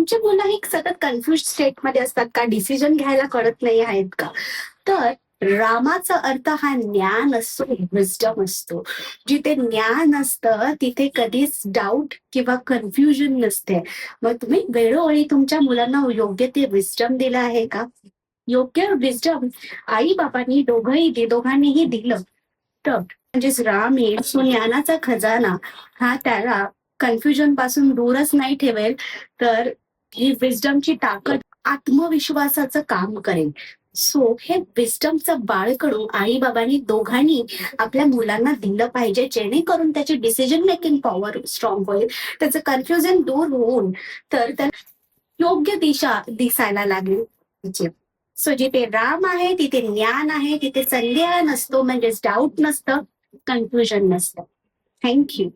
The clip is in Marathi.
आमची मुलं ही सतत कन्फ्युज स्टेटमध्ये असतात का? डिसिजन घ्यायला कळत नाही आहेत का? तर रामाचा अर्थ हा ज्ञान असतो, विस्डम असतो. जिथे ज्ञान असतं तिथे कधीच डाऊट किंवा कन्फ्युजन नसते. मग तुम्ही वेळोवेळी तुमच्या मुलांना योग्य ते विस्डम दिलं आहे का? योग्य विस्डम आई-बाबांनी दोघांनीही दिलं तर म्हणजेच राम येईल तो ज्ञानाचा खजाना हा त्याला कन्फ्युजन पासून दूरच नाही ठेवेल, तर ही विस्डमची ताकद आत्मविश्वासाचं काम करेल. सो हे विस्डमचं बाळकडू आई-बाबांनी दोघांनी आपल्या मुलांना दिलं पाहिजे, जेणेकरून त्याची डिसिजन मेकिंग पॉवर स्ट्रॉंग होईल. त्याचं कन्फ्युजन दूर होऊन तर त्याला योग्य दिशा दिसायला लागेल. सो जिथे राम आहे, तिथे ज्ञान आहे, तिथे संदेह नसतो, म्हणजेच डाऊट नसतं, कन्फ्युजन नसतं. Thank you.